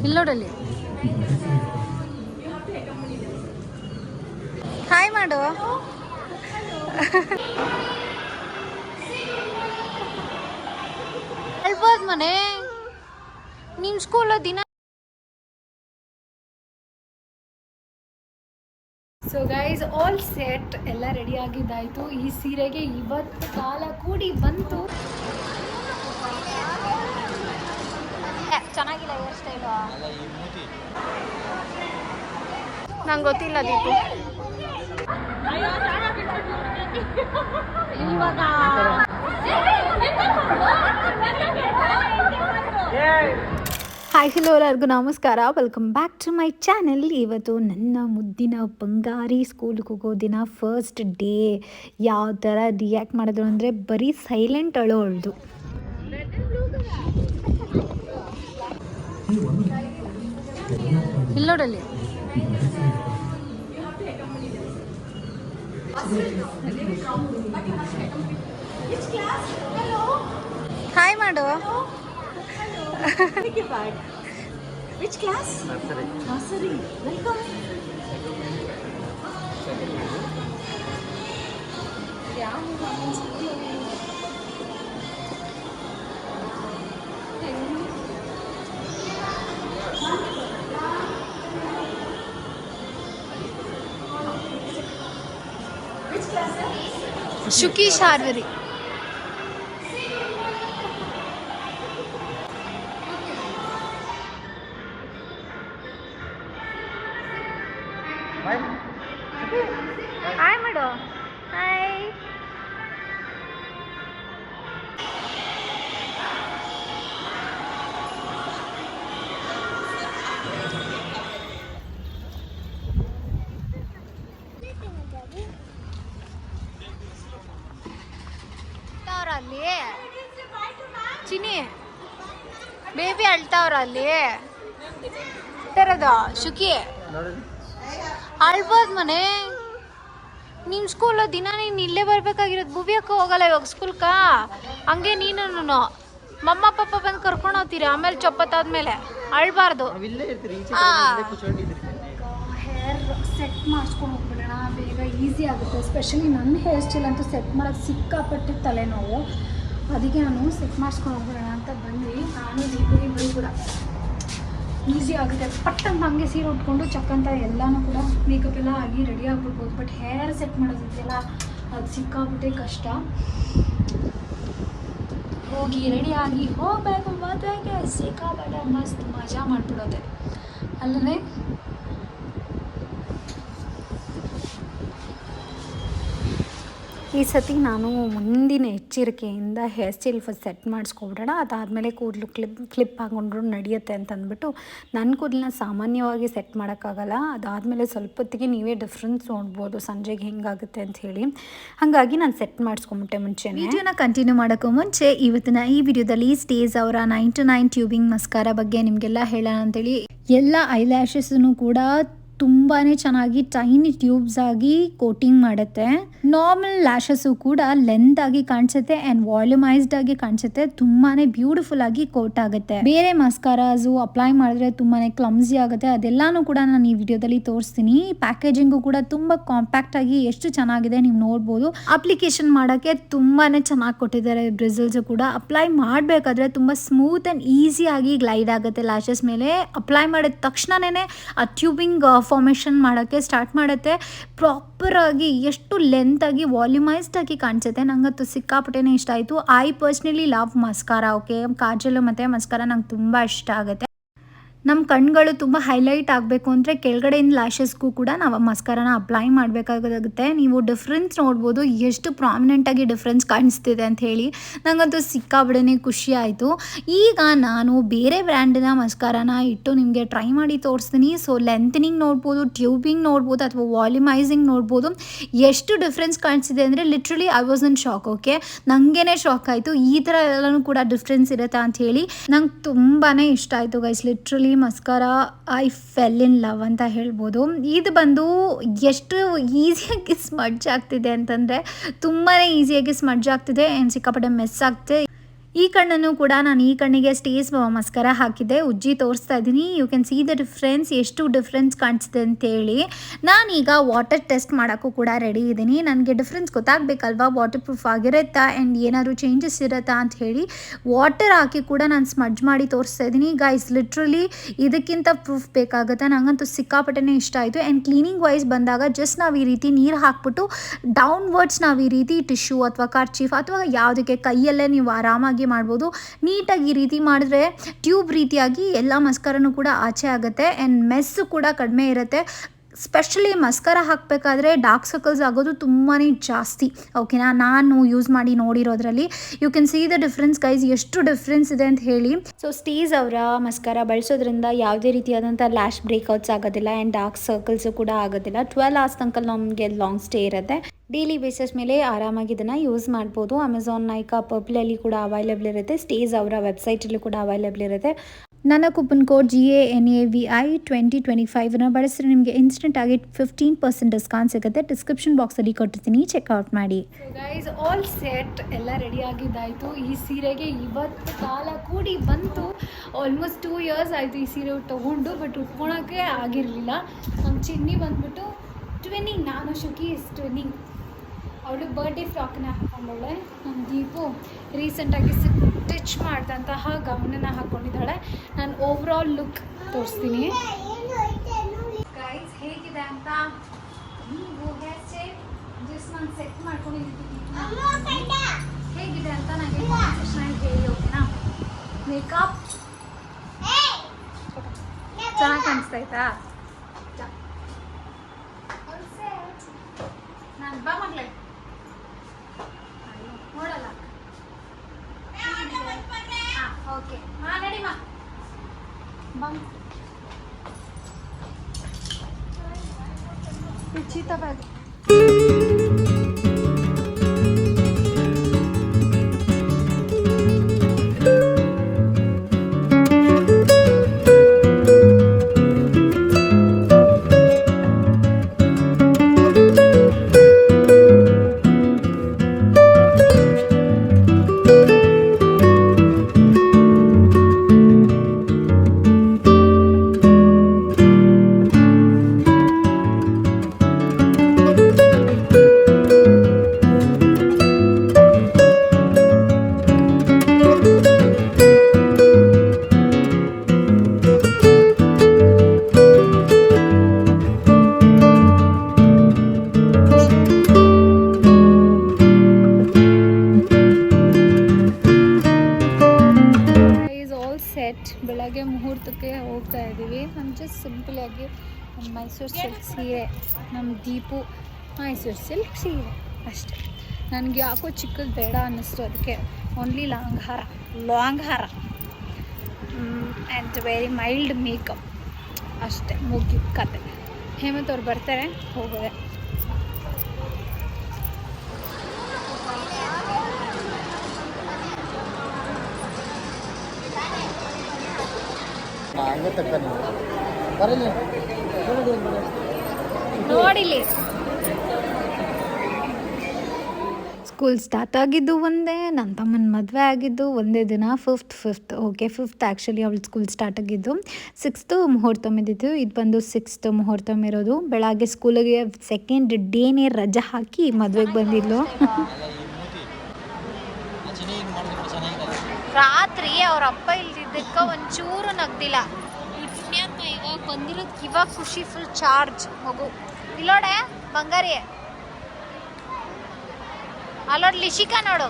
ಇಲ್ಲೋಡಲ್ಲಿ hi ಮಾಡು. ಹೇಳ್ಬೋದು ಮನೆ ನಿಮ್ಮ ಸ್ಕೂಲ್ ದಿನ. ಸೊ ಗೈಸ್ ಆಲ್ ಸೆಟ್ ಎಲ್ಲ ರೆಡಿ ಆಗಿದ್ದಾಯಿತು. ಈ ಸೀರೆಗೆ ಇವತ್ತು ಕಾಲ ಕೂಡಿ ಬಂತು. ಚೆನ್ನಾಗಿಲ್ಲ ಹೇರ್ ಸ್ಟೈಲು, ನಂಗೆ ಗೊತ್ತಿಲ್ಲ ದೀಪು. ಇವಾಗ ಹಾಯ್ ಹಲೋ ಎಲ್ಲರಿಗೂ ನಮಸ್ಕಾರ, welcome back to my channel. ಇವತ್ತು ನನ್ನ ಮುದ್ದಿನ ಬಂಗಾರಿ ಸ್ಕೂಲ್ಗೆ ಹೋಗೋ ದಿನ, ಫಸ್ಟ್ ಡೇ. ಯಾವ ಥರ ರಿಯಾಕ್ಟ್ ಮಾಡಿದ್ರು ಅಂದರೆ ಬರೀ ಸೈಲೆಂಟ್ ಅಳೋಳ್ದು. ಇಲ್ಲೋಡಲ್ಲಿ ಹಾಯ್ ಮಾಡು. Which class? Nursery. Nursery. Welcome. Which class? Shuki Sharvari. Hi ಮಾಡು. ಹಾಯ್. ಅಲ್ಲಿ ಚಿನಿ ಬೇಬಿ ಅಳ್ತಾವ್ರ ಅಲ್ಲಿ ತರದ ಶುಕಿ ಅಳ್ಬೋದು ಮನೆ. ನಿಮ್ಮ ಸ್ಕೂಲ್ ದಿನ ನೀನು ಇಲ್ಲೇ ಬರ್ಬೇಕಾಗಿರೋದು. ಭುವಿಯಕ್ಕ ಹೋಗಲ್ಲ ಇವಾಗ ಸ್ಕೂಲ್ಕ. ಹಂಗೆ ನೀನು ಮಮ್ಮ ಪಪ್ಪ ಬಂದು ಕರ್ಕೊಂಡು ಹೋಗ್ತೀರಿ, ಆಮೇಲೆ ಚೊಪ್ಪತ್ತಾದ್ಮೇಲೆ ಅಳ್ಬಾರ್ದು. ಹೇರ್ ಸೆಟ್ ಮಾಡಿಸ್ಕೊಂಡು ಹೋಗ್ಬಿಡೋಣ, ಬೇಗ ಈಸಿ ಆಗುತ್ತೆ. ಸ್ಪೆಷಲಿ ನನ್ನ ಹೇರ್ ಸ್ಟೈಲ್ ಅಂತೂ ಸೆಟ್ ಮಾಡೋಕ್ಕೆ ಸಿಕ್ಕಾಪಟ್ಟೆ ತಲೆನೋವು. ಅದಕ್ಕೆ ನಾನು ಸೆಟ್ ಮಾಡಿಸ್ಕೊಂಡು ಹೋಗ್ಬಿಡೋಣ ಅಂತ ಬಂದ್ವಿ. ನಾನು ದೀಪಿಗೆ ಬರೀ ಕೂಡ ಈಸಿ ಆಗುತ್ತೆ. ಪಟ್ಟಂತ ಹಂಗೆ ಸೀರೆ ಉಟ್ಕೊಂಡು ಚಕ್ಕಂತ ಎಲ್ಲನೂ ಕೂಡ ಮೇಕಪ್ ಎಲ್ಲ ಆಗಿ ರೆಡಿ ಆಗಿಬಿಡ್ಬೋದು. ಬಟ್ ಹೇರ್ ಸೆಟ್ ಮಾಡೋದಿದೆಯಲ್ಲ, ಅದು ಸಿಕ್ಕಾಬಿಟ್ಟೆ ಕಷ್ಟ. ಹೋಗಿ ರೆಡಿಯಾಗಿ ಹೋಗಬೇಕು ಮದುವೆಗೆ. ಸಿಕ್ಕಾಪಟ್ಟೆ ಮಸ್ತ್ ಮಜಾ ಮಾಡಿಬಿಡೋದೆ ಅಲ್ಲೇ. ಈ ಸತಿ ನಾನು ಮುಂದಿನ ಎಚ್ಚರಿಕೆಯಿಂದ ಹೇರ್ ಸ್ಟೈಲ್ ಫಸ್ಟ್ ಸೆಟ್ ಮಾಡಿಸ್ಕೊಬಿಡೋಣ, ಅದಾದಮೇಲೆ ಕೂದಲು ಕ್ಲಿಪ್ ಹಾಕೊಂಡ್ರು ನಡೆಯುತ್ತೆ ಅಂತ ಅಂದ್ಬಿಟ್ಟು. ನನ್ನ ಕೂದಲನ್ನ ಸಾಮಾನ್ಯವಾಗಿ ಸೆಟ್ ಮಾಡೋಕ್ಕಾಗಲ್ಲ. ಅದಾದಮೇಲೆ ಸ್ವಲ್ಪ ಹೊತ್ತಿಗೆ ನೀವೇ ಡಿಫ್ರೆನ್ಸ್ ನೋಡ್ಬೋದು ಸಂಜೆಗೆ ಹೆಂಗಾಗುತ್ತೆ ಅಂತ ಹೇಳಿ. ಹಾಗಾಗಿ ನಾನು ಸೆಟ್ ಮಾಡಿಸ್ಕೊಂಬಿಟ್ಟೆ ಮುಂಚೆ. ವಿಡಿಯೋನ ಕಂಟಿನ್ಯೂ ಮಾಡೋಕ್ಕೂ ಮುಂಚೆ ಇವತ್ತಿನ ಈ ವಿಡಿಯೋದಲ್ಲಿ ಸ್ಟೇಜ್ ಅವರ 9 to 9 ಟ್ಯೂಬಿಂಗ್ ಮಸ್ಕಾರ ಬಗ್ಗೆ ನಿಮಗೆಲ್ಲ ಹೇಳೋಣ ಅಂತೇಳಿ. ಎಲ್ಲ ಐಲ್ಯಾಶಸ್ಸನ್ನು ಕೂಡ ತುಂಬಾ ಚೆನ್ನಾಗಿ ಟೈನಿ ಟ್ಯೂಬ್ಸ್ ಆಗಿ ಕೋಟಿಂಗ್ ಮಾಡುತ್ತೆ. ನಾರ್ಮಲ್ ಲ್ಯಾಶಸ್ಸು ಕೂಡ ಲೆಂತ್ ಆಗಿ ಕಾಣಿಸುತ್ತೆ ಆ್ಯಂಡ್ ವಾಲ್ಯೂಮೈಸ್ಡ್ ಆಗಿ ಕಾಣಿಸುತ್ತೆ. ತುಂಬಾ ಬ್ಯೂಟಿಫುಲ್ ಆಗಿ ಕೋಟ್ ಆಗುತ್ತೆ. ಬೇರೆ ಮಸ್ಕಾರಾಸು ಅಪ್ಲೈ ಮಾಡಿದ್ರೆ ತುಂಬಾ ಕ್ಲಮ್ಸಿ ಆಗುತ್ತೆ. ಅದೆಲ್ಲಾನು ಕೂಡ ನಾನು ಈ ವಿಡಿಯೋದಲ್ಲಿ ತೋರಿಸ್ತೀನಿ. ಪ್ಯಾಕೇಜಿಂಗು ಕೂಡ ತುಂಬ ಕಾಂಪ್ಯಾಕ್ಟ್ ಆಗಿ ಎಷ್ಟು ಚೆನ್ನಾಗಿದೆ ನೀವು ನೋಡ್ಬೋದು. ಅಪ್ಲಿಕೇಶನ್ ಮಾಡೋಕ್ಕೆ ತುಂಬಾ ಚೆನ್ನಾಗಿ ಕೊಟ್ಟಿದ್ದಾರೆ. ಬ್ರಿಸಲ್ಸು ಕೂಡ ಅಪ್ಲೈ ಮಾಡಬೇಕಾದ್ರೆ ತುಂಬ ಸ್ಮೂತ್ ಆ್ಯಂಡ್ ಈಸಿಯಾಗಿ ಗ್ಲೈಡ್ ಆಗುತ್ತೆ ಲ್ಯಾಶಸ್ ಮೇಲೆ. ಅಪ್ಲೈ ಮಾಡಿದ ತಕ್ಷಣವೇ ಆ ಟ್ಯೂಬಿಂಗ್ ಫಾರ್ಮೇಷನ್ ಮಾಡೋಕ್ಕೆ ಸ್ಟಾರ್ಟ್ ಮಾಡುತ್ತೆ. ಪ್ರಾಪರಾಗಿ ಎಷ್ಟು ಲೆಂತಾಗಿ ವಾಲ್ಯೂಮೈಸ್ಡ್ ಆಗಿ ಕಾಣಿಸುತ್ತೆ. ನಂಗಂತೂ ಸಿಕ್ಕಾಪಟ್ಟೆನೇ ಇಷ್ಟ ಆಯಿತು. I personally love mascara. Okay, kajal ಮತ್ತು ಮಸ್ಕಾರಾ ನಂಗೆ ತುಂಬ ಇಷ್ಟ ಆಗುತ್ತೆ. ನಮ್ಮ ಕಣ್ಗಳು ತುಂಬ ಹೈಲೈಟ್ ಆಗಬೇಕು ಅಂದರೆ ಕೆಳಗಡೆಯಿಂದ ಲ್ಯಾಶಸ್ಗೂ ಕೂಡ ನಾವು ಮಸ್ಕಾರಾನ ಅಪ್ಲೈ ಮಾಡಬೇಕಾಗುತ್ತೆ. ನೀವು ಡಿಫ್ರೆನ್ಸ್ ನೋಡ್ಬೋದು, ಎಷ್ಟು ಪ್ರಾಮಿನೆಂಟಾಗಿ ಡಿಫ್ರೆನ್ಸ್ ಕಾಣಿಸ್ತಿದೆ ಅಂತ ಹೇಳಿ. ನನಗಂತೂ ಸಿಕ್ಕಾಬಿಡನೆ ಖುಷಿ ಆಯಿತು. ಈಗ ನಾನು ಬೇರೆ ಬ್ರ್ಯಾಂಡಿನ ಮಸ್ಕಾರಾನ ಇಟ್ಟು ನಿಮಗೆ ಟ್ರೈ ಮಾಡಿ ತೋರಿಸ್ತೀನಿ. ಸೊ ಲೆಂತನಿಂಗ್ ನೋಡ್ಬೋದು, ಟ್ಯೂಬಿಂಗ್ ನೋಡ್ಬೋದು, ಅಥವಾ ವಾಲ್ಯೂಮೈಸಿಂಗ್ ನೋಡ್ಬೋದು. ಎಷ್ಟು ಡಿಫ್ರೆನ್ಸ್ ಕಾಣಿಸಿದೆ ಅಂದರೆ literally I was in shock. Okay, ನನಗೇನೆ ಶಾಕ್ ಆಯಿತು. ಈ ಥರ ಎಲ್ಲನೂ ಕೂಡ ಡಿಫ್ರೆನ್ಸ್ ಇರುತ್ತೆ ಅಂತ ಹೇಳಿ ನಂಗೆ ತುಂಬಾ ಇಷ್ಟ ಆಯಿತು guys. Literally mascara I fell in love ಅಂತ ಹೇಳ್ಬೋದು. ಇದು ಬಂದು ಎಷ್ಟು ಈಸಿಯಾಗಿ ಸ್ಮಡ್ಜ್ ಆಗ್ತಿದೆ ಅಂತಂದರೆ ತುಂಬಾ ಈಸಿಯಾಗಿ ಸ್ಮಡ್ಜ್ ಆಗ್ತಿದೆ ಆ್ಯಂಡ್ ಸಿಕ್ಕಾಪಟ್ಟೆ ಮೆಸ್ ಆಗ್ತಿದೆ. ಈ ಕಣ್ಣನ್ನು ಕೂಡ ನಾನು ಈ ಕಣ್ಣಿಗೆ ಸ್ಟೇಸ್ ಮಸ್ಕರ ಹಾಕಿದ್ದೆ, ಉಜ್ಜಿ ತೋರಿಸ್ತಾ ಇದ್ದೀನಿ. You can see the difference, ಎಷ್ಟು ಡಿಫ್ರೆನ್ಸ್ ಕಾಣಿಸ್ತಿದೆ ಅಂತೇಳಿ. ನಾನೀಗ ವಾಟರ್ ಟೆಸ್ಟ್ ಮಾಡೋಕ್ಕೂ ಕೂಡ ರೆಡಿ ಇದ್ದೀನಿ. ನನಗೆ ಡಿಫ್ರೆನ್ಸ್ ಗೊತ್ತಾಗಬೇಕಲ್ವಾ, ವಾಟರ್ ಪ್ರೂಫ್ ಆಗಿರುತ್ತಾ ಆ್ಯಂಡ್ ಏನಾದರೂ ಚೇಂಜಸ್ ಇರುತ್ತಾ ಅಂತ ಹೇಳಿ ವಾಟರ್ ಹಾಕಿ ಕೂಡ ನಾನು ಸ್ಮಡ್ಜ್ ಮಾಡಿ ತೋರಿಸ್ತಾ ಇದ್ದೀನಿ. ಗೈಸ್ ಲಿಟ್ರಲಿ ಇದಕ್ಕಿಂತ ಪ್ರೂಫ್ ಬೇಕಾಗುತ್ತೆ. ನನಗಂತೂ ಸಿಕ್ಕಾಪಟ್ಟೆನೇ ಇಷ್ಟ ಆಯಿತು. ಆ್ಯಂಡ್ ಕ್ಲೀನಿಂಗ್ ವೈಸ್ ಬಂದಾಗ ಜಸ್ಟ್ ನಾವು ಈ ರೀತಿ ನೀರು ಹಾಕ್ಬಿಟ್ಟು ಡೌನ್ವರ್ಡ್ಸ್ ನಾವು ಈ ರೀತಿ ಟಿಶ್ಯೂ ಅಥವಾ ಕರ್ಚೀಫ್ ಅಥವಾ ಯಾವುದಕ್ಕೆ ಕೈಯಲ್ಲೇ ನೀವು ಆರಾಮಾಗಿ ಮಾಡ್ಬೋದು. ನೀಟಾಗಿ ಈ ರೀತಿ ಮಾಡಿದ್ರೆ ಟ್ಯೂಬ್ ರೀತಿಯಾಗಿ ಎಲ್ಲ ಮಸ್ಕರನೂ ಕೂಡ ಆಚೆ ಆಗುತ್ತೆ ಆ್ಯಂಡ್ ಮೆಸ್ಸು ಕೂಡ ಕಡಿಮೆ ಇರುತ್ತೆ. ಸ್ಪೆಷಲಿ ಮಸ್ಕರ ಹಾಕಬೇಕಾದ್ರೆ ಡಾರ್ಕ್ ಸರ್ಕಲ್ಸ್ ಆಗೋದು ತುಂಬಾ ಜಾಸ್ತಿ. ಓಕೆನಾ, ನಾನು ಯೂಸ್ ಮಾಡಿ ನೋಡಿರೋದ್ರಲ್ಲಿ you can see the difference guys, ಎಷ್ಟು ಡಿಫ್ರೆನ್ಸ್ ಇದೆ ಅಂತ ಹೇಳಿ. ಸೊ ಸ್ಟೇಜ್ ಅವರ ಮಸ್ಕರ ಬಳಸೋದ್ರಿಂದ ಯಾವುದೇ ರೀತಿಯಾದಂಥ ಲ್ಯಾಶ್ ಬ್ರೇಕ್ಔಟ್ಸ್ ಆಗೋದಿಲ್ಲ ಆ್ಯಂಡ್ ಡಾರ್ಕ್ ಸರ್ಕಲ್ಸು ಕೂಡ ಆಗೋದಿಲ್ಲ. 12 hours ತನಕ ನಮಗೆ ಲಾಂಗ್ ಸ್ಟೇ ಇರುತ್ತೆ. ಡೈಲಿ ಬೇಸಿಸ್ ಮೇಲೆ ಆರಾಮಾಗಿ ಇದನ್ನು ಯೂಸ್ ಮಾಡ್ಬೋದು. ಅಮೆಝಾನ್, ನೈಕಾ, ಪರ್ಪ್ಲಲ್ಲಿ ಕೂಡ ಅವೈಲೇಬಲ್ ಇರುತ್ತೆ. ಸ್ಟೇಜ್ ಅವರ ವೆಬ್ಸೈಟಲ್ಲೂ ಕೂಡ ಅವೈಲೇಬಲ್ ಇರುತ್ತೆ. ನನ್ನ ಕೂಪನ್ ಕೋಡ್ GANAVI 2025 ಬಳಸಿದ್ರೆ ನಿಮಗೆ ಇನ್ಸ್ಟೆಂಟ್ ಆಗಿ 15% ಡಿಸ್ಕೌಂಟ್ ಸಿಗುತ್ತೆ. ಡಿಸ್ಕ್ರಿಪ್ಷನ್ ಬಾಕ್ಸಲ್ಲಿ ಕೊಟ್ಟಿರ್ತೀನಿ, ಚೆಕ್ಔಟ್ ಮಾಡಿ. ಗೈಸ್ ಆಲ್ ಸೆಟ್ ಎಲ್ಲ ರೆಡಿ ಆಗಿದ್ದಾಯಿತು. ಈ ಸೀರೆಗೆ ಇವತ್ತು ಕಾಲ ಕೂಡಿ ಬಂತು. ಆಲ್ಮೋಸ್ಟ್ 2 years ಆಯಿತು ಈ ಸೀರೆ ತೊಗೊಂಡು, ಬಟ್ ಉಟ್ಕೊಳೋಕ್ಕೆ ಆಗಿರಲಿಲ್ಲ. ನಮ್ಮ ಚಿನ್ನಿ ಬಂದ್ಬಿಟ್ಟು ಟ್ವಿನ್ನಿಂಗ್, ನಾನು ಶುಕಿ ಇಸ್ ಟ್ವಿನ್ನಿಂಗ್. ಅವಳು ಬರ್ಡೇ ಫ್ರಾಕ್ನ ಹಾಕೊಂಡವಳೆ. ನಮ್ಮ ದೀಪು ರೀಸೆಂಟಾಗಿ ಸ್ಟಿಚ್ ಮಾಡಿದಂತಹ ಗೌನನ್ನು ಹಾಕ್ಕೊಂಡಿದ್ದಾಳೆ. ನಾನು ಓವರ್ ಆಲ್ ಲುಕ್ ತೋರಿಸ್ತೀನಿ ಗೈಸ್ ಹೇಗಿದೆ ಅಂತ. ನೀವು ಹೇರ್ ಸ್ಟೈಲ್ ಜಸ್ಟ್ ನಾನು ಸೆಟ್ ಮಾಡ್ಕೊಂಡಿದ್ದೀನಿ, ಹೇಗಿದೆ ಅಂತ ನನಗೆ ಕಾನ್ಸೆಪ್ಷನ್ ಹೇಳಿ. ಓಕೆನಾ, ಮೇಕಪ್ ಚೆನ್ನಾಗಿ ಕಾಣಿಸ್ತಾಯ್ತಾ? ನಾನು ಬಾ ಮಗಳೇ ನೋಡಲ್ಲ. ಓಕೆ, ನಡಿ ಮಾ ಬಂದು ಉಚಿತ ಬ್ಯಾಗ್. ಬೆಳಗ್ಗೆ ಮುಹೂರ್ತಕ್ಕೆ ಹೋಗ್ತಾ ಇದ್ದೀವಿ. ನಾನು ಜಸ್ಟ್ ಸಿಂಪಲಾಗಿ ಮೈಸೂರು ಸಿಲ್ಕ್ ಸೀರೆ, ನಮ್ಮ ದೀಪು ಮೈಸೂರು ಸಿಲ್ಕ್ ಸೀರೆ ಅಷ್ಟೇ. ನನಗೆ ಯಾಕೋ ಚಿಕ್ಕದು ಬೇಡ ಅನ್ನಿಸ್ತು, ಅದಕ್ಕೆ ಓನ್ಲಿ ಲಾಂಗ್ ಹಾರ ಆ್ಯಂಡ್ ವೆರಿ ಮೈಲ್ಡ್ ಮೇಕಪ್ ಅಷ್ಟೇ, ಮುಗಿ ಕತೆ. ಹೇಮಂತ್ ಅವ್ರು ಬರ್ತಾರೆ, ಹೋಗೋದೆ. ನೋಡಿಲಿ ಸ್ಕೂಲ್ ಸ್ಟಾರ್ಟ್ ಆಗಿದ್ದು ಒಂದೇ, ನನ್ನ ತಮ್ಮನ ಮದುವೆ ಆಗಿದ್ದು ಒಂದೇ ದಿನ. ಫಿಫ್ತ್ ಓಕೆ, 5th ಆ್ಯಕ್ಚುಲಿ ಅವಳು ಸ್ಕೂಲ್ ಸ್ಟಾರ್ಟ್ ಆಗಿದ್ದು. 6th ಮುಹೂರ್ತಮ್ ಇದ್ದಿದ್ದು, ಇದು ಬಂದು 6th ಮುಹೂರ್ತಮ್ ಇರೋದು. ಬೆಳಗ್ಗೆ ಸ್ಕೂಲಿಗೆ 2nd ಡೇನೇ ರಜೆ ಹಾಕಿ ಮದುವೆಗೆ ಬಂದಿದ್ಲು. ರಾತ್ರಿ ಅವ್ರ ಅಪ್ಪ ಇಲ್ದಿದ್ದಕ್ಕೆ ಒಂಚೂರು ನಗ್ದಿಲ್ಲ. ಈ ಪುಣ್ಯಾತ್ಮ ಇವಾಗ ಬಂದಿರೋದಕ್ಕೆ ಇವಾಗ ಖುಷಿ, ಫುಲ್ ಚಾರ್ಜ್ ಮಗು. ಇಲ್ಲೋಡೆ ಬಂಗಾರಿ, ಅಲ್ಲೋಡ್ ಲಿಶಿಕಾ ನೋಡು.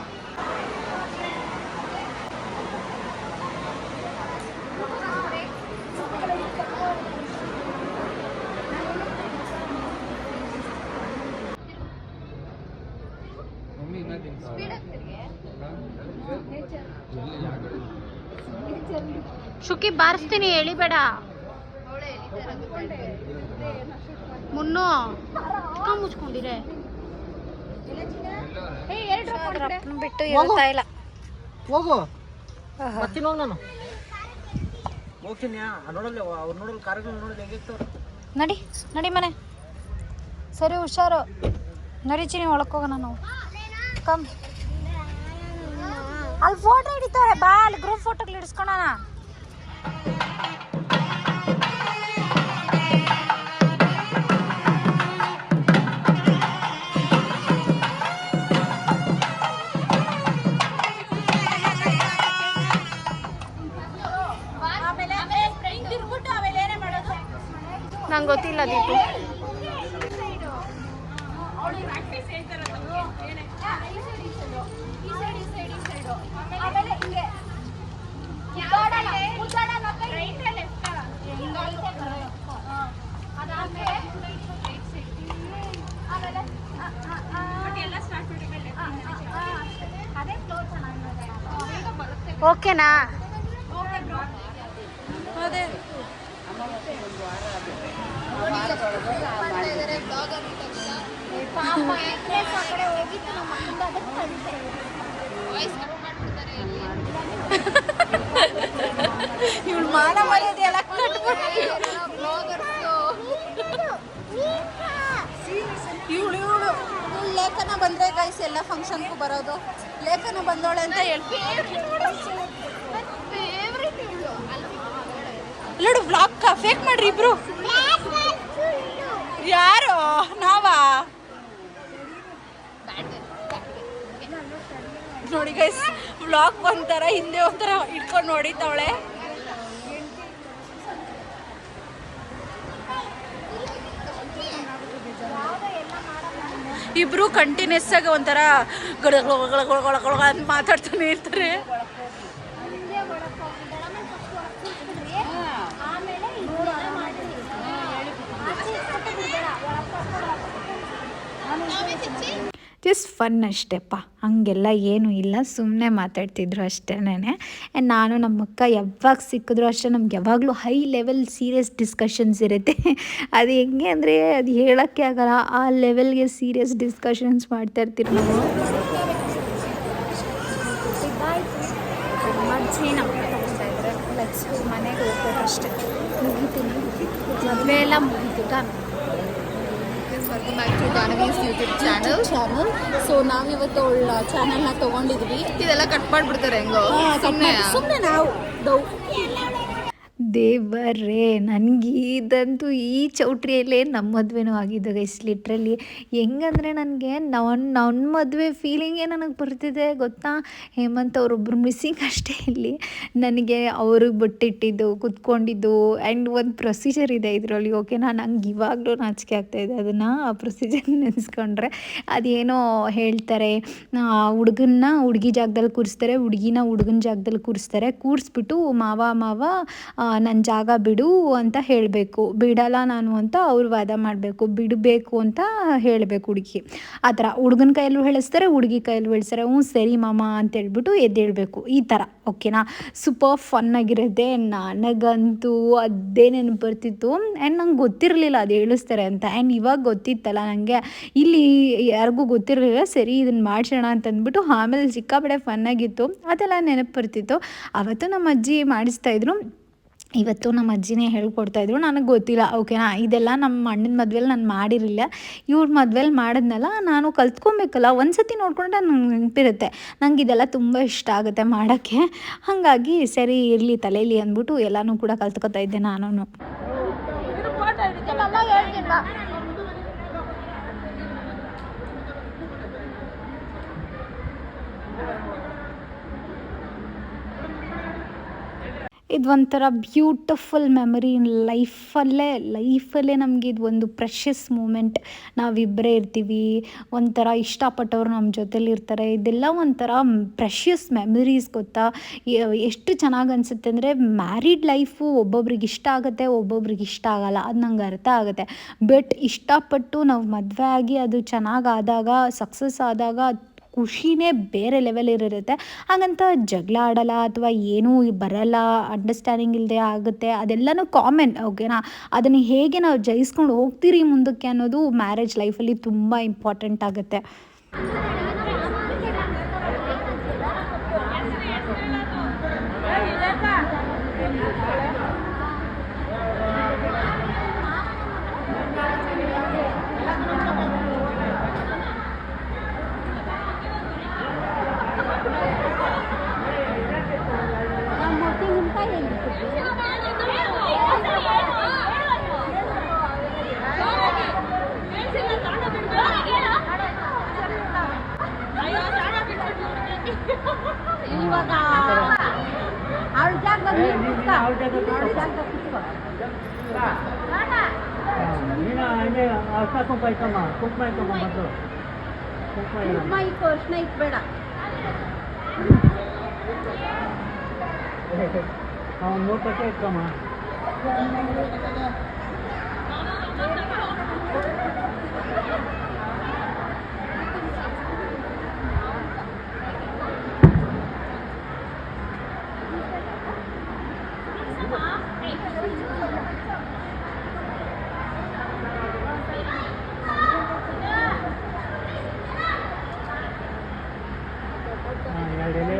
ಶುಕಿ ಬಾರಿಸ್ತೀನಿ, ಎಳಿಬೇಡ. ಮುನ್ನು ಮುಚ್ಕೊಂಡಿರೆ ಬಿಟ್ಟು ಇರ್ತಾ ಇಲ್ಲ. ಹೋಗು ಬರ್ತೀನಿ, ಹೋಗಿ ನಾನು ಹೋಗ್ತೀನಿ. ನೋಡಲ್ಲ ಅವ್ರು ನೋಡಲ್ಲ, ಕಾರ್ಯಕ್ರಮ ನೋಡಲ್ಲ ಹೇಗಿತ್ತು. ನಡಿ ನಡಿ ಮನೆ ಸರಿ, ಹುಷಾರು. ನಡಿ ಚಿನಿ, ಒಳಕ್ಕೆ ಹೋಗೋಣ ನಾವು. ಕಮ್ ಅಲ್ಲಿ ಫೋಟೋ ಹಿಡಿತಾರೆ, ಬಾ ಅಲ್ಲಿ ಗ್ರೂಪ್ ಫೋಟೋಗಳು ಹಿಡಿಸ್ಕೊಳೋಣ. ನಂಗೆ ಗೊತ್ತಿಲ್ಲ ದೀಪು. ಓಕೆನಾ? ಅದೇ ಇವಳು ಮಾನ ಮರ್ಯಾದೆ ಎಲ್ಲ ಇವಳು ಲೇಖನ ಬಂದ್ರೆ ಗೈಸ್ ಎಲ್ಲ ಫಂಕ್ಷನ್ಗೂ ಬರೋದು. ಲೇಖನ ಬಂದೋಳೆ ಅಂತ ಹೇಳ್ತೀವಿ. ನೋಡು ವ್ಲಾಗ್ ಫೇಕ್ ಮಾಡ್ರಿ ಇಬ್ರು. ಯಾರು? ನಾವಾ? ನೋಡಿ ಗೈಸ್, ವ್ಲಾಗ್ ಒಂಥರ ಹಿಂದೆ ಒಂಥರ ಇಟ್ಕೊಂಡು ನೋಡಿತಾವಳೆ. ಇಬ್ರು ಕಂಟಿನ್ಯೂಸ್ ಆಗಿ ಒಂಥರ ಅಂತ ಮಾತಾಡ್ತಾನೆ ಇರ್ತಾರೆ. ಜಸ್ಟ್ ಫನ್ ಅಷ್ಟೇಪ್ಪ, ಹಂಗೆಲ್ಲ ಏನೂ ಇಲ್ಲ, ಸುಮ್ಮನೆ ಮಾತಾಡ್ತಿದ್ರು ಅಷ್ಟೇನೆ. ಆ್ಯಂಡ್ ನಾನು ನಮ್ಮ ಅಕ್ಕ ಯಾವಾಗ ಸಿಕ್ಕಿದ್ರು ಅಷ್ಟೇ ನಮ್ಗೆ ಯಾವಾಗಲೂ ಹೈ ಲೆವೆಲ್ ಸೀರಿಯಸ್ ಡಿಸ್ಕಷನ್ಸ್ ಇರುತ್ತೆ. ಅದು ಹೆಂಗೆ ಅಂದರೆ ಅದು ಹೇಳೋಕ್ಕೆ ಆಗಲ್ಲ, ಆ ಲೆವೆಲ್ಗೆ ಸೀರಿಯಸ್ ಡಿಸ್ಕಷನ್ಸ್ ಮಾಡ್ತಾ ಇರ್ತೀವಿ ನಾವು. ಅಜ್ಜಿ ನಮ್ಮ ತಗೊಳ್ತಾ ಇದ್ದಾರೆ, ನೆಕ್ಸ್ಟ್ ಮನೆಗೆ ಹೋಗ್ಬೇಕಷ್ಟೆ. ಮುಗಿತೀನಿ, ಮದುವೆ ಎಲ್ಲ ಮುಗಿತು ತಾನು. Welcome back to Ganavi's YouTube channel. So ನಾವಿವತ್ತು ಅವಳ ಚಾನಲ್ನ ತೊಗೊಂಡಿದ್ವಿ. ಇದೆಲ್ಲ ಕಟ್ ಮಾಡಿಬಿಡ್ತಾರೆ ಹೆಂಗೋ ಸುಮ್ಮನೆ ನಾವು ದೇವರೇ, ನನಗೆ ಇದಂತೂ ಈ ಚೌಟ್ರಿಯಲ್ಲೇ ನಮ್ಮ ಮದುವೆನೂ ಆಗಿದ್ದು ಗೈಸ್. ಲಿಟ್ರಲಿ ಹೆಂಗಂದರೆ ನನಗೆ ನನ್ನ ಮದುವೆ ಫೀಲಿಂಗೇ ನನಗೆ ಬರ್ತಿದೆ ಗೊತ್ತಾ. ಹೇಮಂತ್ ಅವರೊಬ್ಬರು ಮಿಸ್ಸಿಂಗ್ ಅಷ್ಟೇ ಇಲ್ಲಿ. ನನಗೆ ಅವ್ರಿಗೆ ಬಟ್ಟಿಟ್ಟಿದ್ದು, ಕುತ್ಕೊಂಡಿದ್ದು, ಆ್ಯಂಡ್ ಒಂದು ಪ್ರೊಸೀಜರ್ ಇದೆ ಇದರಲ್ಲಿ. ಓಕೆನಾ, ನಂಗೆ ಇವಾಗಲೂ ನಾಚಿಕೆ ಆಗ್ತಾಯಿದೆ ಅದನ್ನು, ಆ ಪ್ರೊಸೀಜರ್ ನೆನೆಸ್ಕೊಂಡ್ರೆ. ಅದೇನೋ ಹೇಳ್ತಾರೆ, ಹುಡುಗನ್ನ ಹುಡುಗಿ ಜಾಗದಲ್ಲಿ ಕೂರಿಸ್ತಾರೆ, ಹುಡುಗಿನ ಹುಡುಗನ ಜಾಗದಲ್ಲಿ ಕೂರಿಸ್ತಾರೆ. ಕೂರಿಸ್ಬಿಟ್ಟು ಮಾವ ನನ್ನ ಜಾಗ ಬಿಡು ಅಂತ ಹೇಳಬೇಕು. ಬಿಡಲ್ಲ ನಾನು ಅಂತ ಅವ್ರು ವಾದ ಮಾಡಬೇಕು. ಬಿಡಬೇಕು ಅಂತ ಹೇಳಬೇಕು ಹುಡುಗಿ. ಆ ಥರ ಹುಡುಗನ ಕೈಯಲ್ಲೂ ಹೇಳಿಸ್ತಾರೆ, ಹುಡುಗಿ ಕೈಯಲ್ಲೂ ಹೇಳಿಸ್ತಾರೆ. ಸರಿ ಮಾಮ ಅಂತೇಳ್ಬಿಟ್ಟು ಎದ್ದೇಳಬೇಕು, ಈ ಥರ. ಓಕೆನಾ, ಸೂಪರ್ ಫನ್ನಾಗಿರುತ್ತೆ. ನನಗಂತೂ ಅದೇ ನೆನಪು ಬರ್ತಿತ್ತು. ಆ್ಯಂಡ್ ನಂಗೆ ಗೊತ್ತಿರಲಿಲ್ಲ ಅದು ಹೇಳಿಸ್ತಾರೆ ಅಂತ. ಆ್ಯಂಡ್ ಇವಾಗ ಗೊತ್ತಿತ್ತಲ್ಲ ನನಗೆ, ಇಲ್ಲಿ ಯಾರಿಗೂ ಗೊತ್ತಿರಲಿಲ್ಲ. ಸರಿ ಇದನ್ನು ಮಾಡಿಸೋಣ ಅಂತಂದ್ಬಿಟ್ಟು ಆಮೇಲೆ ಸಿಕ್ಕಾಪಟ್ಟೆ ಫನ್ನಾಗಿತ್ತು, ಅದೆಲ್ಲ ನೆನಪು ಬರ್ತಿತ್ತು. ಆವತ್ತು ನಮ್ಮ ಅಜ್ಜಿ ಮಾಡಿಸ್ತಾಯಿದ್ರು, ಇವತ್ತು ನಮ್ಮ ಅಜ್ಜಿನೇ ಹೇಳ್ಕೊಡ್ತಾಯಿದ್ರು. ನನಗೆ ಗೊತ್ತಿಲ್ಲ. ಓಕೆನಾ, ಇದೆಲ್ಲ ನಮ್ಮ ಅಣ್ಣನ ಮದುವೆಲಿ ನಾನು ಮಾಡಿರಲಿಲ್ಲ. ಇವ್ರ ಮದುವೆಲಿ ಮಾಡಿದ್ನಲ್ಲ, ನಾನು ಕಲ್ತ್ಕೊಬೇಕಲ್ಲ. ಒಂದು ಸತಿ ನೋಡ್ಕೊಂಡ್ರೆ ನಂಗೆ ನೆನಪಿರುತ್ತೆ. ನಂಗೆ ಇದೆಲ್ಲ ತುಂಬ ಇಷ್ಟ ಆಗುತ್ತೆ ಮಾಡೋಕ್ಕೆ. ಹಾಗಾಗಿ ಸರಿ ಇರಲಿ ತಲೆಯಲ್ಲಿ ಅಂದ್ಬಿಟ್ಟು ಎಲ್ಲನೂ ಕೂಡ ಕಲ್ತ್ಕೊತಾ ಇದ್ದೆ ನಾನು. ಇದು ಒಂಥರ ಬ್ಯೂಟಿಫುಲ್ ಮೆಮರಿ ಇನ್ ಲೈಫಲ್ಲೇ ನಮಗೆ ಇದು ಒಂದು ಪ್ರೆಷಸ್ ಮೂಮೆಂಟ್. ನಾವಿಬ್ಬರೇ ಇರ್ತೀವಿ, ಒಂಥರ ಇಷ್ಟಪಟ್ಟವ್ರು ನಮ್ಮ ಜೊತೇಲಿ ಇರ್ತಾರೆ. ಇದೆಲ್ಲ ಒಂಥರ ಪ್ರೆಷಸ್ ಮೆಮರೀಸ್ ಗೊತ್ತಾ. ಎಷ್ಟು ಚೆನ್ನಾಗಿ ಅನಿಸುತ್ತೆ ಅಂದರೆ, ಮ್ಯಾರಿಡ್ ಲೈಫು ಒಬ್ಬೊಬ್ರಿಗೆ ಇಷ್ಟ ಆಗುತ್ತೆ, ಒಬ್ಬೊಬ್ರಿಗೆ ಇಷ್ಟ ಆಗಲ್ಲ, ಅದು ನಂಗೆ ಅರ್ಥ ಆಗುತ್ತೆ. ಬಟ್ ಇಷ್ಟಪಟ್ಟು ನಾವು ಮದುವೆ ಆಗಿ ಅದು ಚೆನ್ನಾಗಾದಾಗ, ಸಕ್ಸಸ್ ಆದಾಗ ಖುಷಿನೇ ಬೇರೆ ಲೆವೆಲ್ ಇರುತ್ತೆ. ಹಾಗಂತ ಜಗಳ ಆಡಲ್ಲ ಅಥವಾ ಏನೂ ಬರಲ್ಲ, ಅಂಡರ್ಸ್ಟ್ಯಾಂಡಿಂಗ್ ಇಲ್ಲದೆ ಆಗುತ್ತೆ, ಅದೆಲ್ಲನೂ ಕಾಮನ್. ಓಕೆನಾ, ಅದನ್ನು ಹೇಗೆ ನಾವು ಜಯಿಸ್ಕೊಂಡು ಹೋಗ್ತೀರಿ ಮುಂದಕ್ಕೆ ಅನ್ನೋದು ಮ್ಯಾರೇಜ್ ಲೈಫಲ್ಲಿ ತುಂಬ ಇಂಪಾರ್ಟೆಂಟ್ ಆಗುತ್ತೆ. ನೀನು ಹಂಗೆ ಅರ್ಥ ಕುಂಕುಮ ಇಕ್ಕಮ್ಮ ಮೊದಲು ಕುಂಕುಮ ಇಕ್ಕು ಅರ್ಶಿನ ಇಕ್ಬೇಡ. ಅವ್ನು 3 ಪಟ್ಟೆ ಇಕ್ಕಮ್ಮ. ಎರಡು ಎಲೆ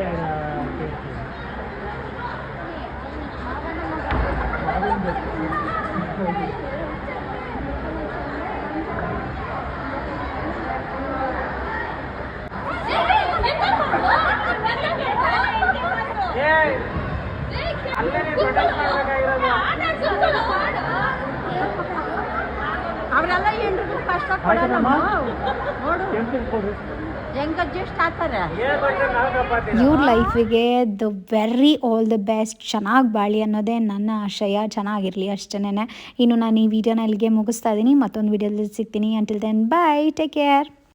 ಅವರೆಲ್ಲ ಹೆಂಡ್ರಿಗೂ ಕಷ್ಟ ಕೊಡಲ್ಲ ನೋಡು ಕೊಡು. ಹೆಂಗ್ ಅಡ್ಜಸ್ಟ್ ಆಗ್ತಾರೆ. ಇವ್ರ ಲೈಫಿಗೆ ವೆರಿ ಆಲ್ ದ ಬೆಸ್ಟ್, ಚೆನ್ನಾಗಿ ಬಾಳಿ ಅನ್ನೋದೇ ನನ್ನ ಆಶಯ. ಚೆನ್ನಾಗಿರಲಿ ಅಷ್ಟೇನೆ. ಇನ್ನು ನಾನು ಈ ವಿಡಿಯೋನ ಇಲ್ಲಿಗೆ ಮುಗಿಸ್ತಾ ಇದ್ದೀನಿ. ಮತ್ತೊಂದು ವಿಡಿಯೋದಲ್ಲಿ ಸಿಗ್ತೀನಿ. Until then bye, take care.